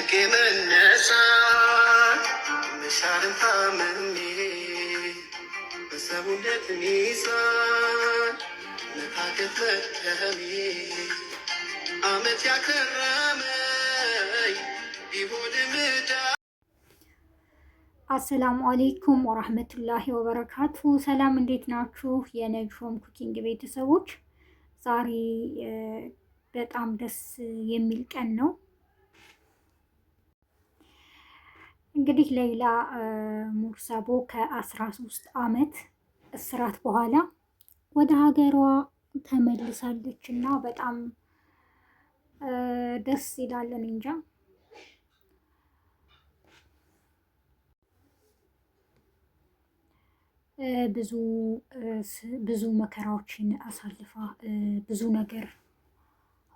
ወድቄ መነሳት መሻርን ታምሜ በሰውነት ሚዛን መታገት መድከሜ አመት ያከረመኝ ቢሆን ምዳ። አሰላሙ አሌይኩም ወራህመቱላሂ ወበረካቱ። ሰላም እንዴት ናችሁ? የነጅሆም ኩኪንግ ቤተሰቦች፣ ዛሬ በጣም ደስ የሚል ቀን ነው። እንግዲህ ሌይላ ሙርሰቦ ከ13 ዓመት እስራት በኋላ ወደ ሀገሯ ተመልሳለች እና በጣም ደስ ይላለን። እንጃ ብዙ መከራዎችን አሳልፋ ብዙ ነገር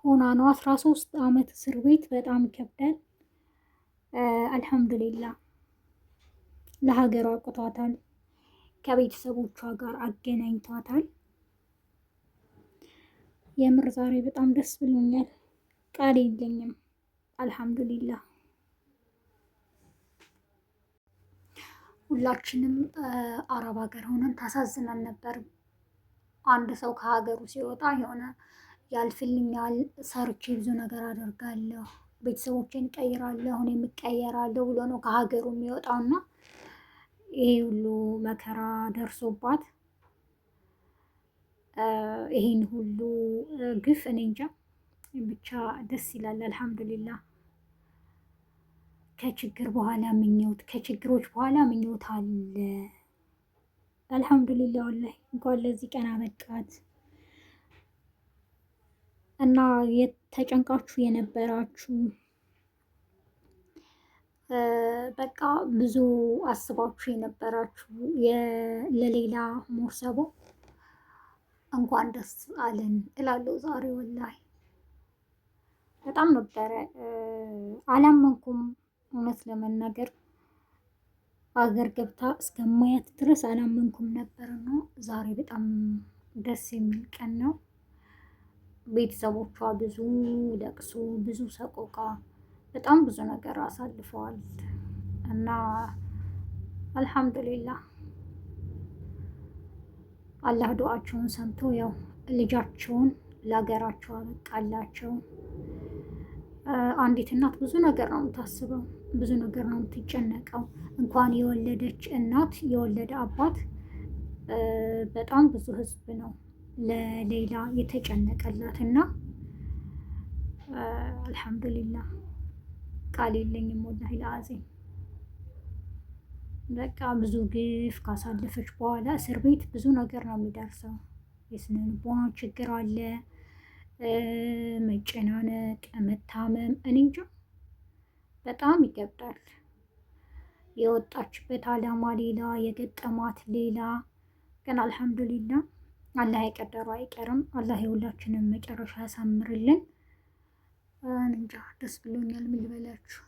ሆና ነው። 13 ዓመት እስር ቤት በጣም ይከብዳል። አልሐምዱሊላህ ለሀገሯ አብቅቷታል። ከቤተሰቦቿ ጋር አገናኝቷታል። የምር ዛሬ በጣም ደስ ብሎኛል። ቃል የለኝም። አልሐምዱሊላህ ሁላችንም አረብ ሀገር ሆነን ታሳዝናል ነበር። አንድ ሰው ከሀገሩ ሲወጣ የሆነ ያልፍልኛል፣ ሰርቼ ብዙ ነገር አደርጋለሁ፣ ቤተሰቦቼን እቀይራለሁ፣ እኔም እቀየራለሁ ብሎ ነው ከሀገሩ የሚወጣው እና ይሄ ሁሉ መከራ ደርሶባት ይሄን ሁሉ ግፍ እኔ እንጃ ብቻ ደስ ይላል። አልሐምዱሊላህ ከችግር በኋላ ምኞት፣ ከችግሮች በኋላ ምኞት አለ። አልሐምዱሊላህ ወላሂ እንኳን ለዚህ ቀን አበቃት እና የተጨንቃችሁ የነበራችሁ በቃ ብዙ አስባችሁ የነበራችሁ ለሌይላ ሙርሰቦ እንኳን ደስ አለን እላለሁ። ዛሬ ወላሂ በጣም ነበረ አላመንኩም። እውነት ለመናገር አገር ገብታ እስከማያት ድረስ አላመንኩም ነበር ነው። ዛሬ በጣም ደስ የሚል ቀን ነው። ቤተሰቦቿ ብዙ ለቅሶ፣ ብዙ ሰቆቃ፣ በጣም ብዙ ነገር አሳልፈዋል እና አልሐምዱሊላህ አላህ ዱዓቸውን ሰምቶ ያው ልጃቸውን ለሀገራቸው አበቃላቸው። አንዲት እናት ብዙ ነገር ነው የምታስበው፣ ብዙ ነገር ነው የምትጨነቀው። እንኳን የወለደች እናት የወለደ አባት በጣም ብዙ ህዝብ ነው ለሌይላ የተጨነቀላት እና አልሐምዱሊላህ ቃል የለኝም ወላሂ ለአዜም። በቃ ብዙ ግፍ ካሳለፈች በኋላ እስር ቤት ብዙ ነገር ነው የሚደርሰው። የስነ ልቦና ችግር አለ፣ መጨናነቅ፣ መታመም፣ እኔ እንጃ በጣም ይከብዳል። የወጣችበት አላማ ሌላ፣ የገጠማት ሌላ። ግን አልሐምዱሊላህ አላህ የቀደረው አይቀርም። አላህ የሁላችንም መጨረሻ ያሳምርልን። እንጃ ደስ ብሎኛል። ምን ልበላችሁ?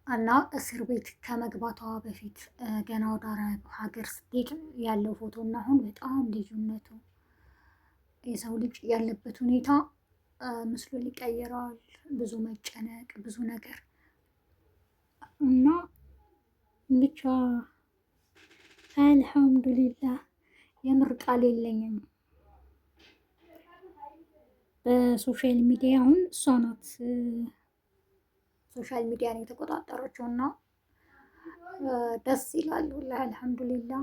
እና እስር ቤት ከመግባቷ በፊት ገና ወደ አረብ ሀገር ስትሄድ ያለው ፎቶ እና አሁን በጣም ልዩነቱ፣ የሰው ልጅ ያለበት ሁኔታ ምስሉን ይቀይረዋል። ብዙ መጨነቅ፣ ብዙ ነገር እና ብቻ አልሐምዱሊላህ የምር ቃል የለኝም። በሶሻል ሚዲያ አሁን እሷ ናት ሶሻል ሚዲያን የተቆጣጠረችው እና ደስ ይላል ወላሂ አልሐምዱሊላህ።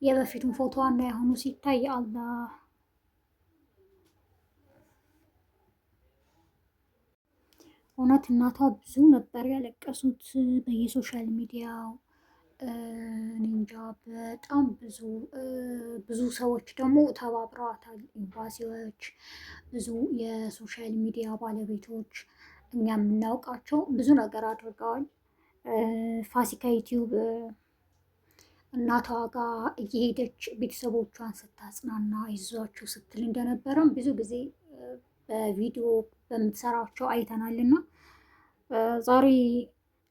የበፊቱን ፎቶዋ እና የአሁኑ ሲታይ አላህ እውነት እናቷ ብዙ ነበር ያለቀሱት በየሶሻል ሚዲያው። እንጃ በጣም ብዙ ሰዎች ደግሞ ተባብረዋታል። ኤምባሲዎች፣ ብዙ የሶሻል ሚዲያ ባለቤቶች፣ እኛ የምናውቃቸው ብዙ ነገር አድርገዋል። ፋሲካ ዩቲዩብ እናቷ ጋር እየሄደች ቤተሰቦቿን ስታጽናና ይዟቸው ስትል እንደነበረም ብዙ ጊዜ በቪዲዮ በምትሰራቸው አይተናልና ዛሬ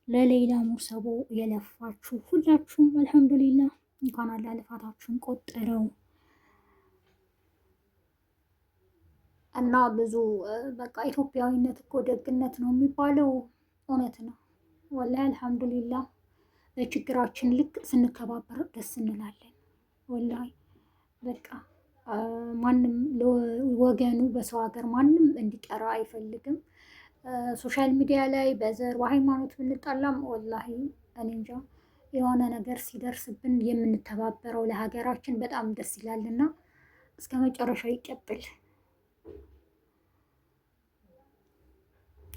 ለሌይላ ሙርሰቦ የለፋችሁ ሁላችሁም አልሐምዱሊላህ እንኳን አላህ ልፋታችሁን ቆጠረው። እና ብዙ በቃ ኢትዮጵያዊነት እኮ ደግነት ነው የሚባለው እውነት ነው። ወላሂ አልሐምዱሊላህ በችግራችን ልክ ስንከባበር ደስ እንላለን። ወላሂ በቃ ማንም ወገኑ በሰው ሀገር ማንም እንዲቀራ አይፈልግም። ሶሻል ሚዲያ ላይ በዘር በሃይማኖት ብንጣላም ወላሂ እኔ እንጃ የሆነ ነገር ሲደርስብን የምንተባበረው ለሀገራችን በጣም ደስ ይላልና እስከ መጨረሻው ይቀጥል።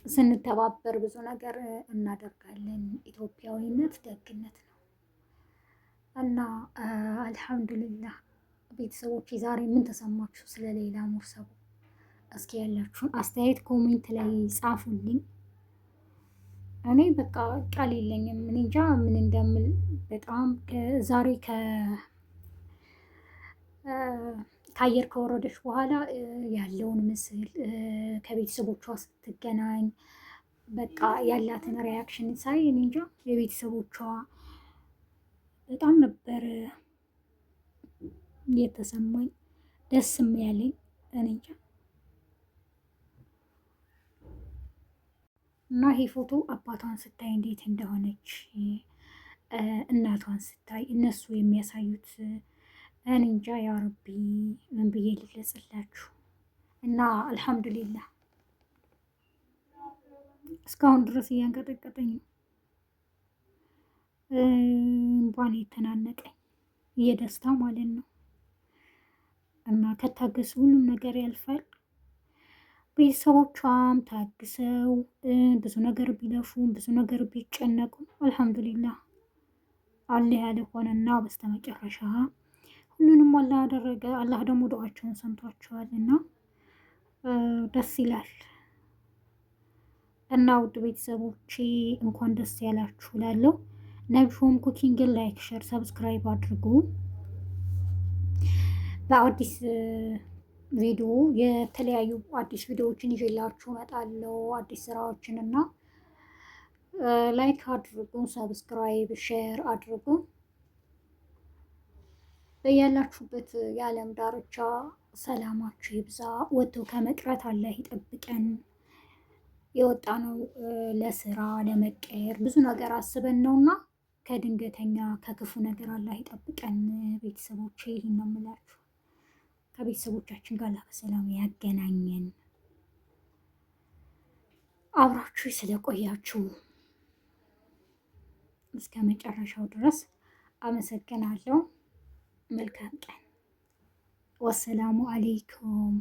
ስንተባበር ብዙ ነገር እናደርጋለን። ኢትዮጵያዊነት ደግነት ነው እና አልሐምዱሊላህ። ቤተሰቦች ዛሬ ምን ተሰማችሁ ስለ ሌላ ሙርሰቡ? እስኪ ያላችሁን አስተያየት ኮሜንት ላይ ጻፉልኝ። እኔ በቃ ቃል የለኝም። እኔ እንጃ ምን እንደምል። በጣም ዛሬ ከአየር ከወረደች በኋላ ያለውን ምስል ከቤተሰቦቿ ስትገናኝ በቃ ያላትን ሪያክሽን ሳይ እኔ እንጃ የቤተሰቦቿ በጣም ነበር የተሰማኝ፣ ደስም ያለኝ እኔ እንጃ። እና ይሄ ፎቶ አባቷን ስታይ እንዴት እንደሆነች እናቷን ስታይ እነሱ የሚያሳዩት እኔ እንጃ። ያ ረቢ ምን ብዬ ልግለጽላችሁ። እና አልሐምዱሊላህ እስካሁን ድረስ እያንቀጠቀጠኝ ነው እንኳን የተናነቀኝ የደስታ ማለት ነው። እና ከታገሱ ሁሉም ነገር ያልፋል። ቤተሰቦቿም ታግሰው ብዙ ነገር ቢለፉም ብዙ ነገር ቢጨነቁም አልሐምዱሊላህ አለ ያለ ሆነና በስተመጨረሻ ሁሉንም አላህ አደረገ። አላህ ደግሞ ዱዓቸውን ሰምቷቸዋል እና ደስ ይላል። እና ውድ ቤተሰቦቼ እንኳን ደስ ያላችሁ እላለሁ። ነብሾም ኩኪንግን ላይክ፣ ሸር፣ ሰብስክራይብ አድርጉ። በአዲስ ቪዲዮ የተለያዩ አዲስ ቪዲዮዎችን ይዤላችሁ እመጣለሁ። አዲስ ስራዎችን እና ላይክ አድርጉ፣ ሰብስክራይብ ሼር አድርጉ። በያላችሁበት የዓለም ዳርቻ ሰላማችሁ ይብዛ። ወጥቶ ከመቅረት አላህ ይጠብቀን። የወጣ ነው ለስራ ለመቀየር ብዙ ነገር አስበን ነውና ከድንገተኛ ከክፉ ነገር አላህ ይጠብቀን። ቤተሰቦቼ ይህን ነው የምላችሁ። ከቤተሰቦቻችን ጋር በሰላም ያገናኘን። አብራችሁ ስለቆያችሁ እስከ መጨረሻው ድረስ አመሰግናለሁ። መልካም ቀን። ወሰላሙ አሌይኩም